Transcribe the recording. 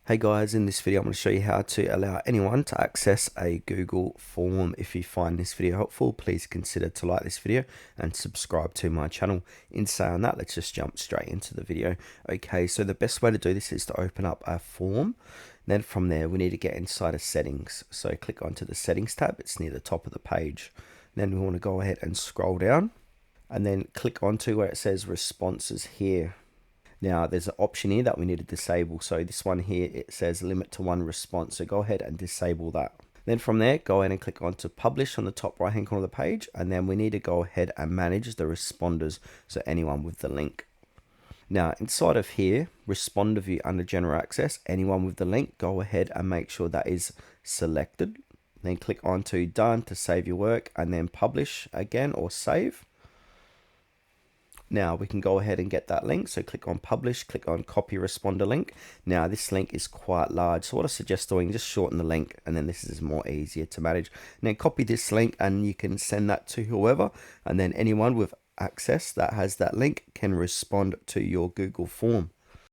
Hey guys, in this video I'm going to show you how to allow anyone to access a Google form. If you find this video helpful, please consider to like this video and subscribe to my channel. In saying that, let's just jump straight into the video. Okay, so the best way to do this is to open up a form. Then from there we need to get inside of settings. So click onto the settings tab, it's near the top of the page. Then we want to go ahead and scroll down and then click onto where it says responses here. Now there's an option here that we need to disable. So this one here, it says limit to one response. So go ahead and disable that. Then from there, go ahead and click on to publish on the top right hand corner of the page. And then we need to go ahead and manage the responders. So anyone with the link. Now inside of here, responder view under general access, anyone with the link, go ahead and make sure that is selected. Then click on to done to save your work and then publish again or save. Now we can go ahead and get that link. So click on publish, click on copy responder link. Now this link is quite large. So what I suggest doing, just shorten the link and then this is more easier to manage. And then copy this link and you can send that to whoever. And then anyone with access that has that link can respond to your Google form.